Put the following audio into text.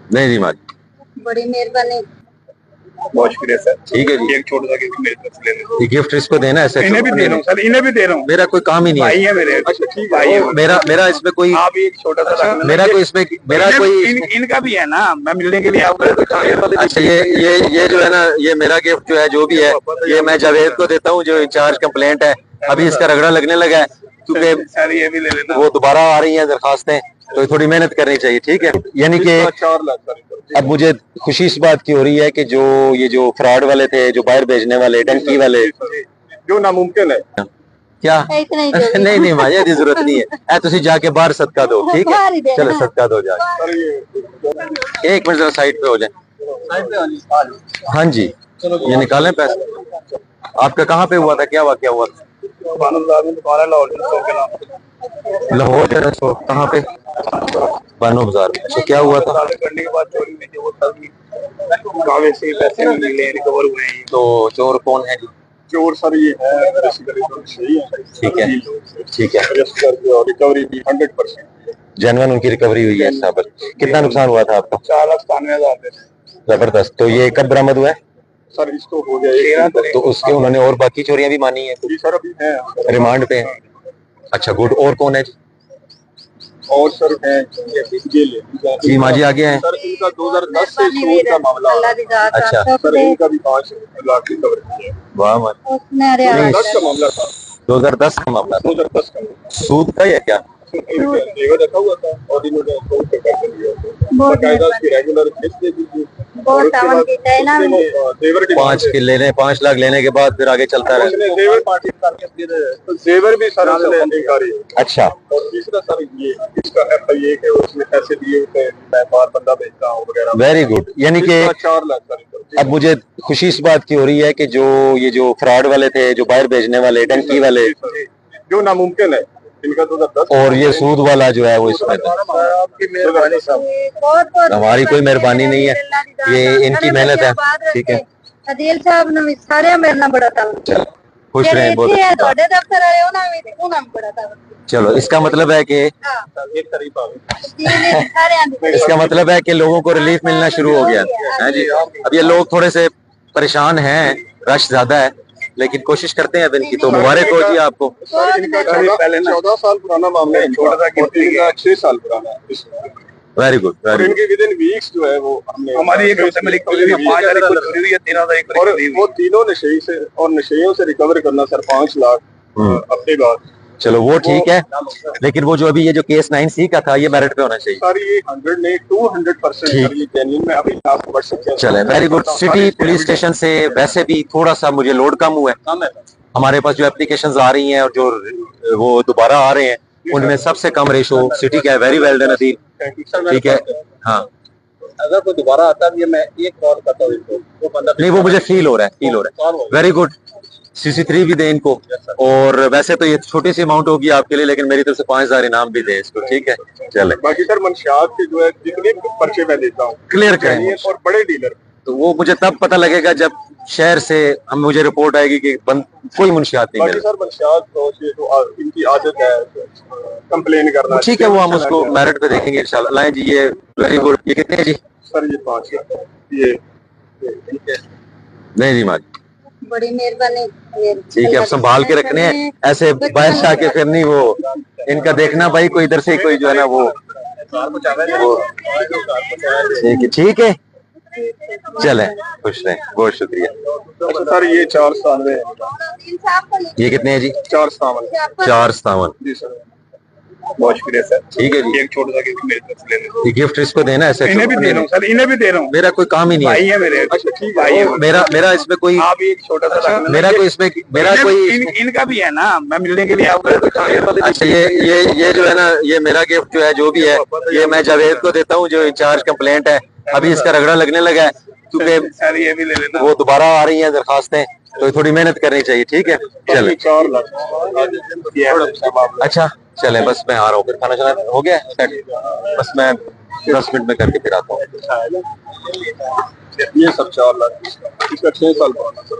नहीं जी माजी, बड़ी मेहरबानी। बहुत शुक्रिया सर। ठीक है जी। एक छोटा सा गिफ्ट मेरी तरफ से ले लें। ये गिफ्ट इसको देना है ऐसे? इन्हें भी दे रहा हूँ सर, इन्हें भी दे रहा हूँ। मेरा कोई काम ही नहीं भाई है। है मेरे। अच्छा ठीक है भाई है। मेरा इसमें कोई, आप एक छोटा सा रखना। मेरा कोई इसमें, मेरा कोई इनका भी है ना, मैं मिलने के लिए आपको। अच्छा ये जो है ना, ये मेरा गिफ्ट जो है जो भी है, ये मैं जावेद को देता हूँ जो इंचार्ज कंप्लेंट है। अभी इसका रगड़ा लगने लगा है क्योंकि सर ये भी ले लेना। वो दोबारा आ रही हैं दरखास्तें, तो थोड़ी मेहनत करनी चाहिए। ठीक है, यानी कि 4 लाख। अब मुझे खुशी इस बात की हो रही है कि जो फ्रॉड वाले थे, जो बाहर भेजने वाले, टंकी वाले, जो नामुमकिन है क्या नहीं नहीं माया की जरूरत नहीं है। तुसी जाके बाहर सदका दो, ठीक है? चलो सदका दो जाके। एक मिनट जरा साइड पे हो जाए। हाँ जी, ये निकालें पैसे। आपका कहाँ पे हुआ था, क्या वाकया हुआ था? लाहौर कहाँ पे? बानो बाजार में। अच्छा क्या हुआ था? करने के बाद चोरी हुई थी, वो कागज से पैसे मिले, रिकवर हुए हैं। तो चोर कौन है जी? चोर सर ये है, ठीक है ठीक है, रिकवरी भी 100%। जेन्युइन उनकी रिकवरी हुई है साहब। कितना नुकसान हुआ था आपका? 4,97,000। जबरदस्त। तो ये कब बरामद हुआ है सर? इसको हो गया तो उसके उन्होंने और बाकी चोरियां भी मानी है? जी सर अभी है रिमांड पे है। अच्छा गुड। और कौन है जी? और सर है जी माजी आगे हैं सर। इनका 2010 से सूद का मामला। अच्छा सर इनका भी 5 लाख रिकवर किया है। वाह माजी। 2010 का मामला था। 2010 का मामला था। 2010 का सूद का या क्या? जेवर रखा हुआ था और इन्होंने सूद पे कर दिया। बाकायदा उसकी रेगुलर किस्त दे दीजिए। जेवर के 5 के लेने, 5 लाख लेने के बाद फिर आगे चलता रहे। जेवर पार्टी करके फिर जेवर भी सर से इंकारी। अच्छा। और तीसरा सर ये इसका FIA के उसने पैसे दिए थे, मैं बाहर बंदा भेजता हूँ वगैरह। Very good. यानी कि 4 लाख सर। अब मुझे खुशी इस बात की हो रही है कि जो फ्रॉड वाले थे, जो बाहर भेजने वाले, टंकी वाले, जो नामुमकिन है, इनका 2010 और ये सूद वाला जो है वो इसमें आपकी मेहरबानी साहब। हमारी कोई मेहरबानी नहीं है, ये इनकी मेहनत है। ठीक है अदील साहब ने सारे मेरे नाल बड़ा था। चलो खुश रहें। बहुत ਤੁਹਾਡੇ ਦਫ਼ਤਰ ਆਏ ਉਹਨਾਂ ਨੂੰ ਬੜਾ था। चलो इसका मतलब है कि एक तारीफ आ गई। इसका मतलब है कि लोगों को रिलीफ मिलना शुरू हो गया है जी। अब ये लोग थोड़े से परेशान हैं, रश ज्यादा है, लेकिन कोशिश करते हैं अब इनकी। तो मुबारक हो जी आपको। पहले 14 साल पुराना मामला है, छोटा सा गिफ्ट 6 साल पुराना। वेरी गुड और वेरी गुड। इनके विदिन वीक्स जो है वो हमारी एक हफ्ते में रिकवरी हुई है। 5 तारीख को चोरी हुई है, 13 तारीख को रिकवरी हुई। वो तीनों नशे से और नशेयों से रिकवर करना सर 5 लाख हफ्ते बाद। चलो वो ठीक है, लेकिन वो जो अभी ये जो केस 9C का था, ये मेरिट पे होना चाहिए सर। ये 100 नहीं 200% सर, ये जेन्युइन में अभी आपको बढ़ सकते हैं। चले very good. City police station से वैसे भी थोड़ा सा मुझे लोड कम हुआ है। हमारे पास जो एप्लीकेशंस आ रही हैं और जो वो दोबारा आ रहे हैं, उनमें सबसे कम रेशो सिटी का है। Very well done Adeel. ठीक है हाँ। अगर कोई दोबारा आता है, मैं एक कॉल करता हूँ वो बंदा नहीं, वो मुझे फील हो रहा है। Very good. CC3 भी दे इनको। और वैसे तो ये छोटी सी अमाउंट होगी आपके लिए, लेकिन मेरी तरफ से 5,000 इनाम भी दे इसको। ठीक है चले। बाकी सर मंशियात के जो है जितने पर्चे मैं देता हूँ क्लियर करें, और बड़े डीलर, तो वो मुझे तब पता लगेगा जब शहर से मुझे रिपोर्ट आएगी कि कोई मुंशियात नहीं मिल। सर मंशियात तो इनकी आदत है कंप्लेन करना। ठीक है, वो हम उसको मेरिट पे देखेंगे इंशाल्लाह। लाएं जी ये। Very good. ये कितने हैं जी? सर ये 5 लाख। ये नहीं जी माजी, बड़ी मेहरबानी। ठीक है, अब संभाल के रखने हैं ऐसे बाहर आके फिर नहीं वो इनका देखना भाई, कोई इधर से कोई जो है ना वो ठीक है। चले खुश रहें, बहुत शुक्रिया। सर ये 4 साल में। ये कितने हैं जी? 457 जी सर। बहुत शुक्रिया सर। ठीक है जी। एक छोटा सा गिफ्ट मेरी तरफ से ले लें। ये गिफ्ट इसको देना है ऐसे? इन्हें भी दे रहा हूँ सर, इन्हें भी दे रहा हूँ। मेरा कोई काम ही नहीं है। भाई है मेरे। अच्छा ठीक है। मेरा इसमें कोई, आप एक छोटा सा मेरा कोई इसमें, मेरा कोई इनका भी है ना, मैं मिलने के लिए आपको। अच्छा ये जो है ना, ये मेरा गिफ्ट जो है जो भी है, ये मैं जावेद को देता हूँ जो इंचार्ज कंप्लेंट है। अभी इसका रगड़ा लगने लगा है क्योंकि सर ये भी ले लेना। वो दोबारा आ रही हैं दरखास्तें, तो थोड़ी मेहनत करनी चाहिए। ठीक है चले। 4 लाख। अच्छा चले, बस मैं आ रहा हूँ। फिर खाना शाना हो गया सेट? बस मैं 10 मिनट में करके फिर आता हूँ। ये सब 4 लाख। इसका 6 साल पुराना सर।